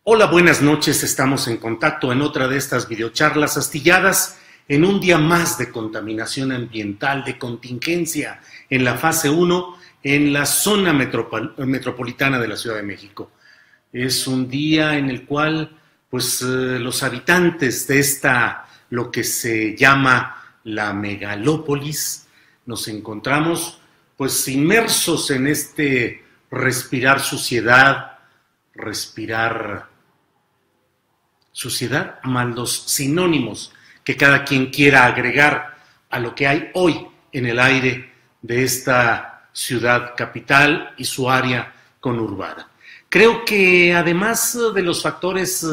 Hola, buenas noches. Estamos en contacto en otra de estas videocharlas astilladas en un día más de contaminación ambiental, de contingencia en la fase 1 en la zona metropolitana de la Ciudad de México. Es un día en el cual los habitantes de lo que se llama la megalópolis, nos encontramos inmersos en este respirar suciedad, más los sinónimos que cada quien quiera agregar a lo que hay hoy en el aire de esta ciudad capital y su área conurbada. Creo que además de los factores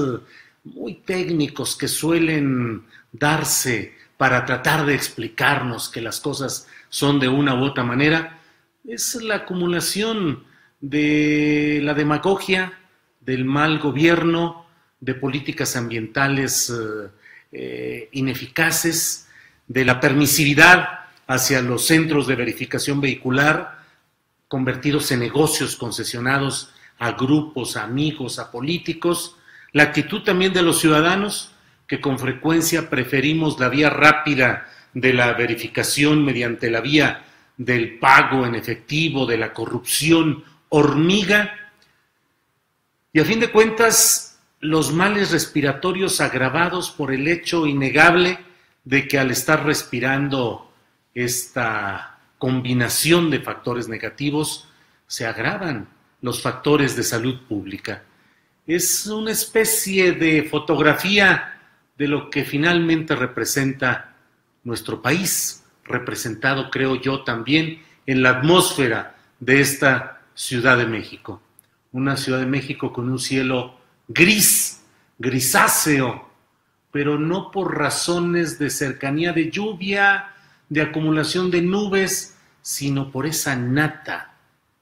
muy técnicos que suelen darse para tratar de explicarnos que las cosas son de una u otra manera, es la acumulación de la demagogia, del mal gobierno, de políticas ambientales ineficaces, de la permisividad hacia los centros de verificación vehicular, convertidos en negocios concesionados a grupos, a amigos, a políticos, la actitud también de los ciudadanos, que con frecuencia preferimos la vía rápida de la verificación mediante la vía del pago en efectivo, de la corrupción hormiga, y a fin de cuentas los males respiratorios agravados por el hecho innegable de que al estar respirando esta combinación de factores negativos, se agravan los factores de salud pública. Es una especie de fotografía de lo que finalmente representa nuestro país, representado, creo yo, también en la atmósfera de esta Ciudad de México. Una Ciudad de México con un cielo grisáceo, pero no por razones de cercanía de lluvia, de acumulación de nubes, sino por esa nata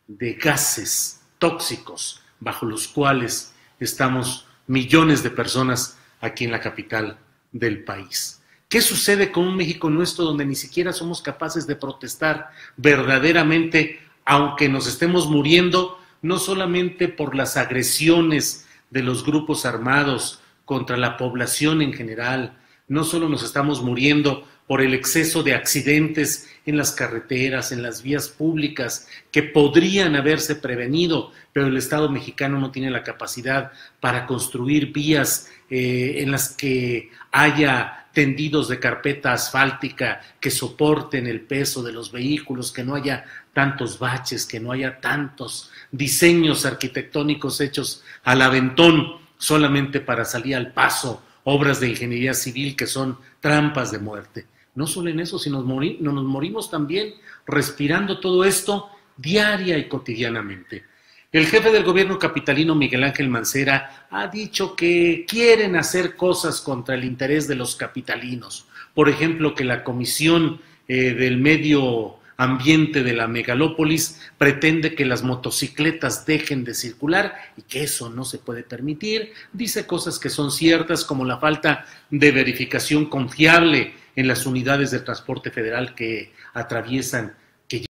de gases tóxicos bajo los cuales estamos millones de personas aquí en la capital del país. ¿Qué sucede con un México nuestro donde ni siquiera somos capaces de protestar verdaderamente, aunque nos estemos muriendo, no solamente por las agresiones de los grupos armados contra la población en general, no solo nos estamos muriendo por el exceso de accidentes en las carreteras, en las vías públicas, que podrían haberse prevenido, pero el Estado mexicano no tiene la capacidad para construir vías en las que haya tendidos de carpeta asfáltica que soporten el peso de los vehículos, que no haya tantos baches, que no haya tantos diseños arquitectónicos hechos al aventón solamente para salir al paso, obras de ingeniería civil que son trampas de muerte. No solo en eso, sino nos morimos también respirando todo esto diaria y cotidianamente. El jefe del gobierno capitalino, Miguel Ángel Mancera, ha dicho que quieren hacer cosas contra el interés de los capitalinos. Por ejemplo, que la Comisión del Medio Ambiente de la megalópolis pretende que las motocicletas dejen de circular y que eso no se puede permitir. Dice cosas que son ciertas, como la falta de verificación confiable en las unidades de transporte federal que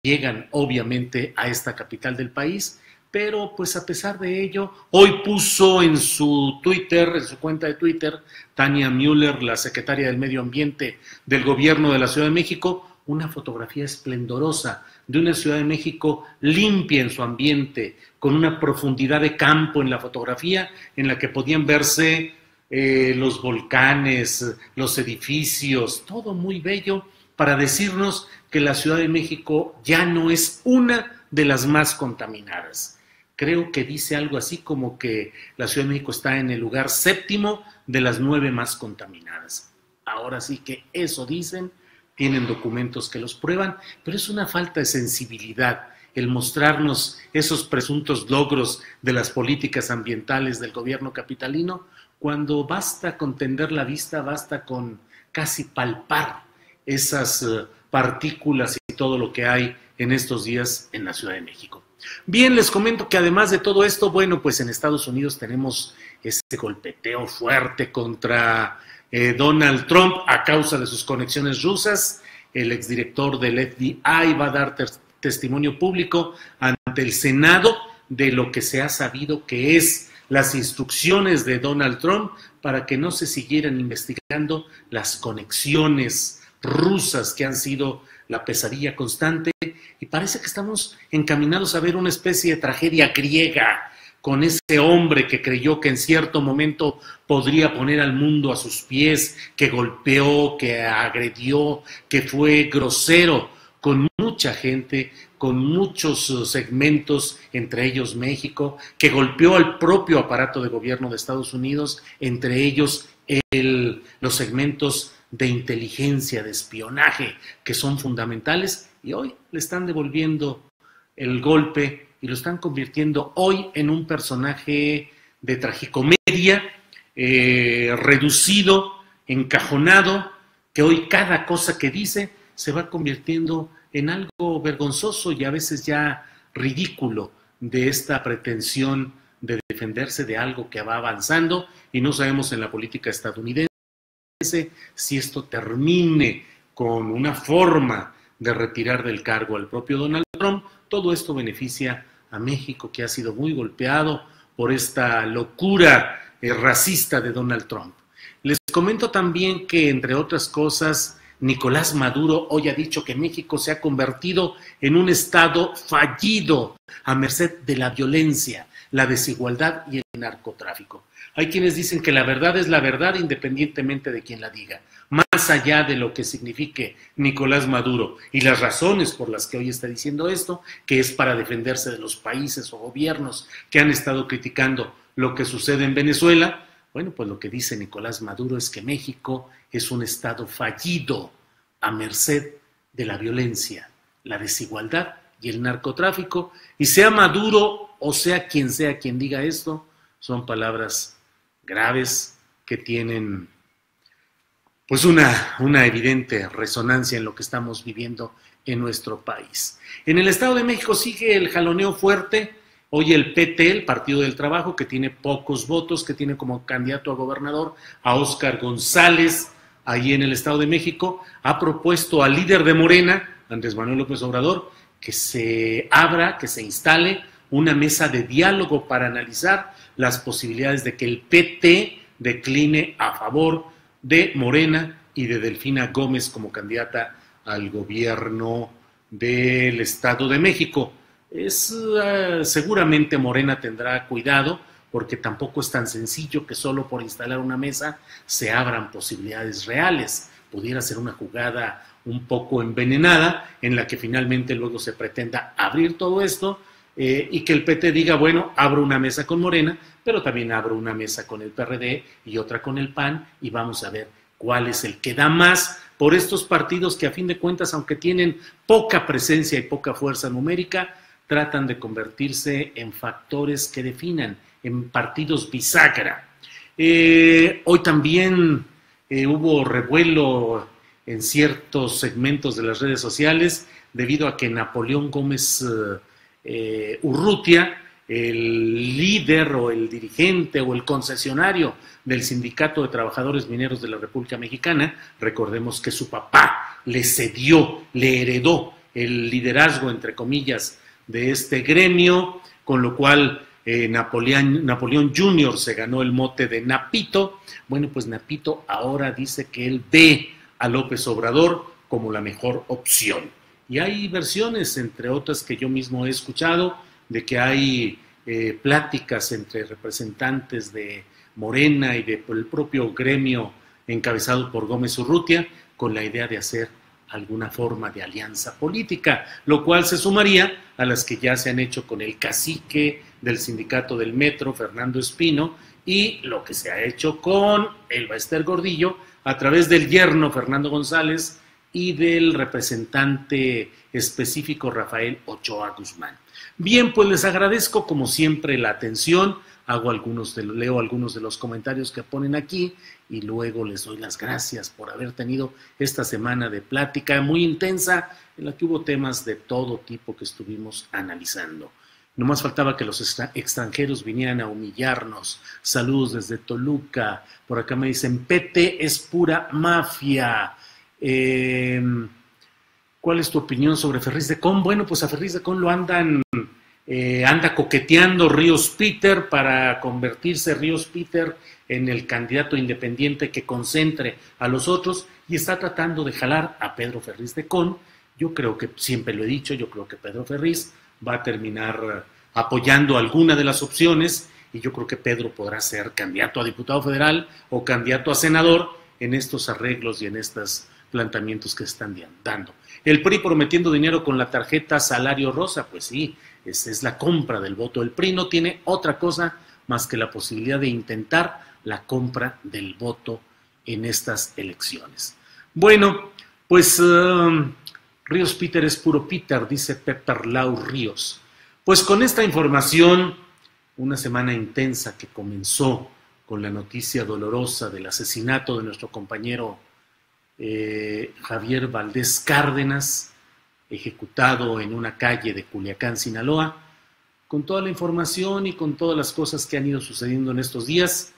llegan obviamente a esta capital del país. Pero a pesar de ello, hoy puso en su cuenta de Twitter, Tania Müller, la secretaria del Medio Ambiente del gobierno de la Ciudad de México, una fotografía esplendorosa de una Ciudad de México limpia en su ambiente, con una profundidad de campo en la fotografía, en la que podían verse los volcanes, los edificios, todo muy bello, para decirnos que la Ciudad de México ya no es una de las más contaminadas. Creo que dice algo así como que la Ciudad de México está en el lugar 7º de las 9 más contaminadas. Ahora sí que eso dicen, tienen documentos que los prueban, pero es una falta de sensibilidad el mostrarnos esos presuntos logros de las políticas ambientales del gobierno capitalino, cuando basta con tender la vista, basta con casi palpar esas partículas y todo lo que hay en estos días en la Ciudad de México. Bien, les comento que además de todo esto, en Estados Unidos tenemos este golpeteo fuerte contra Donald Trump a causa de sus conexiones rusas. El exdirector del FBI va a dar testimonio público ante el Senado de lo que se ha sabido que es las instrucciones de Donald Trump para que no se siguieran investigando las conexiones rusas que han sido la pesadilla constante, y parece que estamos encaminados a ver una especie de tragedia griega con ese hombre que creyó que en cierto momento podría poner al mundo a sus pies, que golpeó, que agredió, que fue grosero con mucha gente, con muchos segmentos, entre ellos México, que golpeó al propio aparato de gobierno de Estados Unidos, entre ellos los segmentos de inteligencia, de espionaje, que son fundamentales, y hoy le están devolviendo el golpe y lo están convirtiendo hoy en un personaje de tragicomedia, reducido, encajonado, que hoy cada cosa que dice se va convirtiendo en algo vergonzoso y a veces ya ridículo de esta pretensión de defenderse de algo que va avanzando, y no sabemos en la política estadounidense si esto termine con una forma de retirar del cargo al propio Donald Trump. Todo esto beneficia a México, que ha sido muy golpeado por esta locura racista de Donald Trump. Les comento también que, entre otras cosas, Nicolás Maduro hoy ha dicho que México se ha convertido en un estado fallido a merced de la violencia, la desigualdad y el narcotráfico. Hay quienes dicen que la verdad es la verdad independientemente de quien la diga, más allá de lo que signifique Nicolás Maduro y las razones por las que hoy está diciendo esto, que es para defenderse de los países o gobiernos que han estado criticando lo que sucede en Venezuela. Bueno, pues lo que dice Nicolás Maduro es que México es un estado fallido a merced de la violencia, la desigualdad y el narcotráfico, y sea Maduro o sea quien diga esto, son palabras graves que tienen pues una evidente resonancia en lo que estamos viviendo en nuestro país. En el Estado de México sigue el jaloneo fuerte. Hoy el PT, el Partido del Trabajo, que tiene pocos votos, que tiene como candidato a gobernador a Óscar González, ahí en el Estado de México, ha propuesto al líder de Morena, Andrés Manuel López Obrador, que se abra, que se instale una mesa de diálogo para analizar las posibilidades de que el PT decline a favor de Morena y de Delfina Gómez como candidata al gobierno del Estado de México. Seguramente Morena tendrá cuidado, porque tampoco es tan sencillo que solo por instalar una mesa se abran posibilidades reales. Pudiera ser una jugada un poco envenenada en la que finalmente luego se pretenda abrir todo esto y que el PT diga, bueno, abro una mesa con Morena, pero también abro una mesa con el PRD y otra con el PAN, y vamos a ver cuál es el que da más por estos partidos que, a fin de cuentas, aunque tienen poca presencia y poca fuerza numérica, tratan de convertirse en factores que definan, en partidos bisagra. Hoy también hubo revuelo en ciertos segmentos de las redes sociales debido a que Napoleón Gómez Urrutia, el líder o el dirigente o el concesionario del Sindicato de Trabajadores Mineros de la República Mexicana, recordemos que su papá le cedió, le heredó el liderazgo, entre comillas, de este gremio, con lo cual Napoleón Jr. se ganó el mote de Napito. Bueno, pues Napito ahora dice que él ve a López Obrador como la mejor opción. Y hay versiones, entre otras que yo mismo he escuchado, de que hay pláticas entre representantes de Morena y del propio gremio encabezado por Gómez Urrutia, con la idea de hacer alguna forma de alianza política, lo cual se sumaría a las que ya se han hecho con el cacique del sindicato del Metro, Fernando Espino, y lo que se ha hecho con el Bester Gordillo a través del yerno Fernando González y del representante específico Rafael Ochoa Guzmán. Bien, pues les agradezco como siempre la atención, leo algunos de los comentarios que ponen aquí y luego les doy las gracias por haber tenido esta semana de plática muy intensa en la que hubo temas de todo tipo que estuvimos analizando. No más faltaba que los extranjeros vinieran a humillarnos. Saludos desde Toluca. Por acá me dicen, PT es pura mafia. ¿Cuál es tu opinión sobre Ferriz de Con? Bueno, pues a Ferriz de Con lo andan anda coqueteando Ríos Peter para convertirse Ríos Peter en el candidato independiente que concentre a los otros y está tratando de jalar a Pedro Ferriz de Con. Yo creo que, siempre lo he dicho, yo creo que Pedro Ferriz va a terminar apoyando alguna de las opciones y yo creo que Pedro podrá ser candidato a diputado federal o candidato a senador en estos arreglos y en estos planteamientos que se están dando. El PRI prometiendo dinero con la tarjeta Salario Rosa, pues sí, esa es la compra del voto. El PRI no tiene otra cosa más que la posibilidad de intentar la compra del voto en estas elecciones. Bueno, pues Ríos Peter es puro Peter, dice Pepper Lau Ríos. Pues con esta información, una semana intensa que comenzó con la noticia dolorosa del asesinato de nuestro compañero Javier Valdés Cárdenas, ejecutado en una calle de Culiacán, Sinaloa, con toda la información y con todas las cosas que han ido sucediendo en estos días.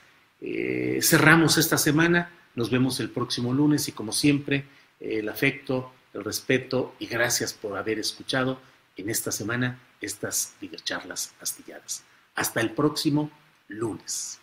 Cerramos esta semana, nos vemos el próximo lunes y como siempre, el afecto, el respeto y gracias por haber escuchado en esta semana estas videocharlas astilladas. Hasta el próximo lunes.